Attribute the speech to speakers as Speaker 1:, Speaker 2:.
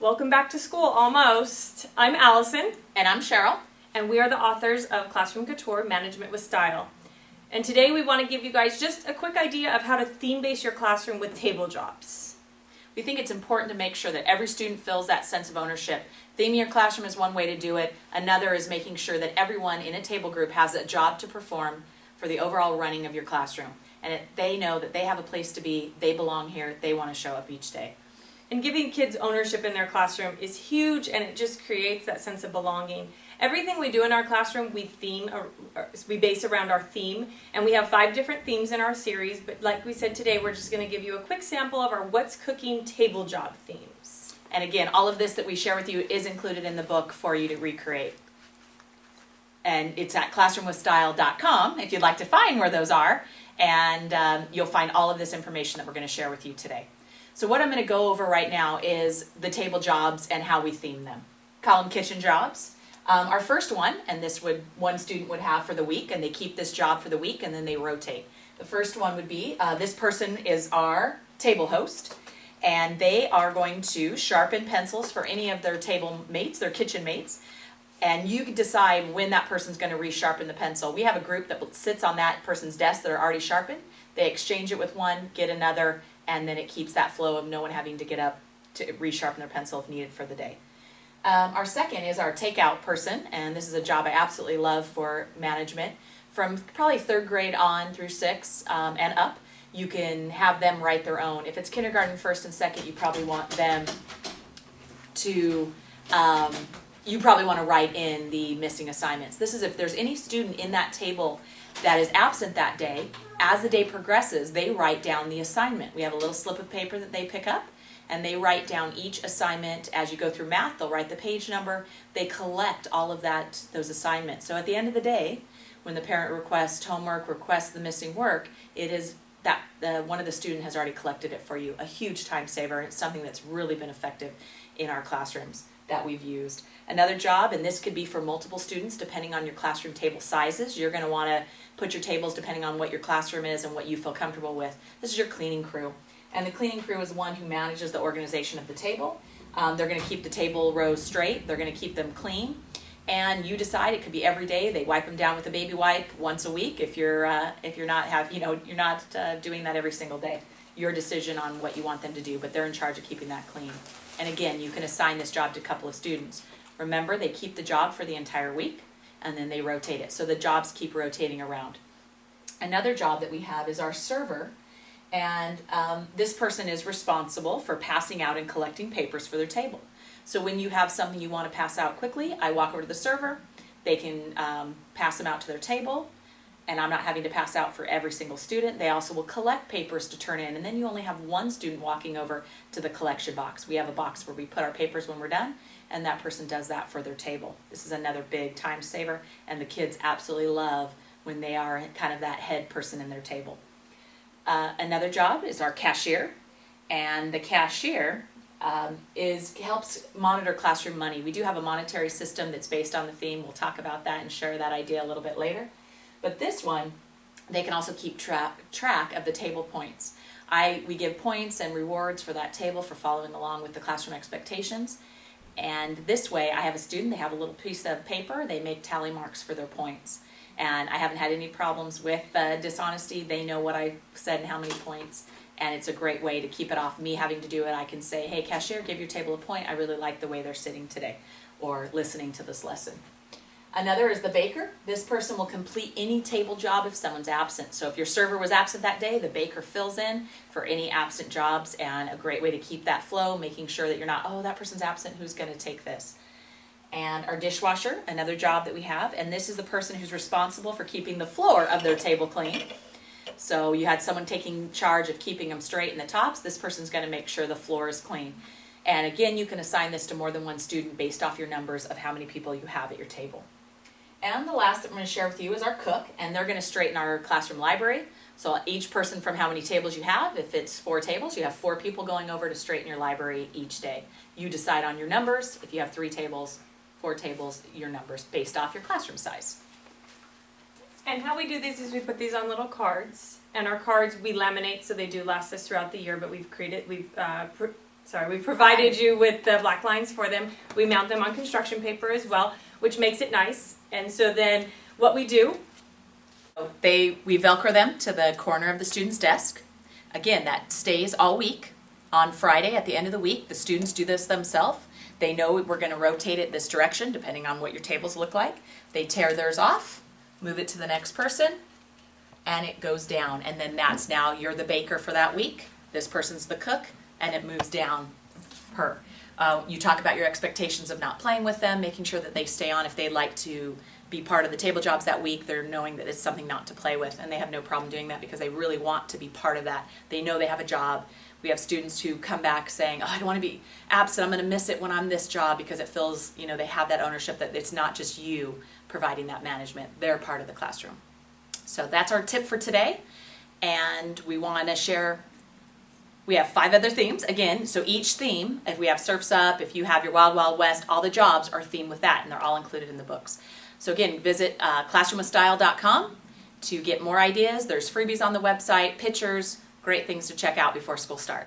Speaker 1: Welcome back to school, almost. I'm Allison.
Speaker 2: And I'm Cheryl.
Speaker 1: And we are the authors of Classroom Couture, Management with Style. And today we want to give you guys just a quick idea of how to theme-base your classroom with table jobs.
Speaker 2: We think it's important to make sure that every student feels that sense of ownership. Theming your classroom is one way to do it. Another is making sure that everyone in a table group has a job to perform for the overall running of your classroom. And they know that they have a place to be, they belong here, they want to show up each day.
Speaker 1: And giving kids ownership in their classroom is huge, and it just creates that sense of belonging. Everything we do in our classroom, we base around our theme, and we have 5 different themes in our series, but like we said today, we're just going to give you a quick sample of our What's Cooking table job themes.
Speaker 2: And again, all of this that we share with you is included in the book for you to recreate. And it's at classroomwithstyle.com if you'd like to find where those are, and you'll find all of this information that we're going to share with you today. So what I'm going to go over right now is the table jobs and how we theme them. Call them kitchen jobs. Our first one, and one student would have for the week, and they keep this job for the week and then they rotate. The first one would be, this person is our table host, and they are going to sharpen pencils for any of their table mates, their kitchen mates, and you decide when that person's going to resharpen the pencil. We have a group that sits on that person's desk that are already sharpened. They exchange it with one, get another, and then it keeps that flow of no one having to get up to resharpen their pencil if needed for the day. Our second is our takeout person, and this is a job I absolutely love for management. From probably 3rd grade on through 6 and up, you can have them write their own. If it's kindergarten, 1st and 2nd, you probably want them to, you probably want to write in the missing assignments. This is if there's any student in that table that is absent that day. As the day progresses, they write down the assignment. We have a little slip of paper that they pick up, and they write down each assignment. As you go through math, they'll write the page number. They collect all of those assignments. So at the end of the day, when the parent requests homework, requests the missing work, it is that one of the students has already collected it for you. A huge time saver, and it's something that's really been effective in our classrooms that we've used. Another job, and this could be for multiple students depending on your classroom table sizes. You're going to want to put your tables depending on what your classroom is and what you feel comfortable with. This is your cleaning crew. And the cleaning crew is one who manages the organization of the table. They're going to keep the table rows straight. They're going to keep them clean. And you decide, it could be every day. They wipe them down with a baby wipe once a week if you're not doing that every single day. Your decision on what you want them to do, but they're in charge of keeping that clean. And again, you can assign this job to a couple of students. Remember, they keep the job for the entire week, and then they rotate it. So the jobs keep rotating around. Another job that we have is our server, and this person is responsible for passing out and collecting papers for their table. So when you have something you want to pass out quickly, I walk over to the server, they can pass them out to their table, and I'm not having to pass out for every single student. They also will collect papers to turn in, and then you only have one student walking over to the collection box. We have a box where we put our papers when we're done, and that person does that for their table. This is another big time saver, and the kids absolutely love when they are kind of that head person in their table. Another job is our cashier, and the cashier helps monitor classroom money. We do have a monetary system that's based on the theme. We'll talk about that and share that idea a little bit later. But this one, they can also keep track of the table points. We give points and rewards for that table for following along with the classroom expectations. And this way, I have a student, they have a little piece of paper, they make tally marks for their points. And I haven't had any problems with dishonesty. They know what I said and how many points. And it's a great way to keep it off me having to do it. I can say, hey, cashier, give your table a point. I really like the way they're sitting today or listening to this lesson. Another is the baker. This person will complete any table job if someone's absent. So if your server was absent that day, the baker fills in for any absent jobs, and a great way to keep that flow, making sure that you're not, oh, that person's absent, who's going to take this? And our dishwasher, another job that we have, and this is the person who's responsible for keeping the floor of their table clean. So you had someone taking charge of keeping them straight in the tops. This person's going to make sure the floor is clean. And again, you can assign this to more than one student based off your numbers of how many people you have at your table. And the last that I'm going to share with you is our cook, and they're going to straighten our classroom library. So each person, from how many tables you have, if it's 4 tables, you have 4 people going over to straighten your library each day. You decide on your numbers. If you have 3 tables, 4 tables, your numbers based off your classroom size.
Speaker 1: And how we do these is we put these on little cards, and our cards we laminate so they do last us throughout the year, but we've we provided you with the black lines for them. We mount them on construction paper as well, which makes it nice. And so then what we do,
Speaker 2: We Velcro them to the corner of the student's desk. Again, that stays all week. On Friday, at the end of the week, the students do this themselves. They know we're going to rotate it this direction, depending on what your tables look like. They tear theirs off, move it to the next person, and it goes down. And then that's now you're the baker for that week. This person's the cook, and it moves down her. You talk about your expectations of not playing with them, making sure that they stay on. If they'd like to be part of the table jobs that week, they're knowing that it's something not to play with, and they have no problem doing that because they really want to be part of that. They know they have a job. We have students who come back saying, oh, I don't want to be absent, I'm going to miss it when I'm this job, because it feels, they have that ownership that it's not just you providing that management, they're part of the classroom. So that's our tip for today, and we want to share. We have 5 other themes, again, so each theme, if we have Surf's Up, if you have your Wild Wild West, all the jobs are themed with that, and they're all included in the books. So again, visit classroomwithstyle.com to get more ideas. There's freebies on the website, pictures, great things to check out before school starts.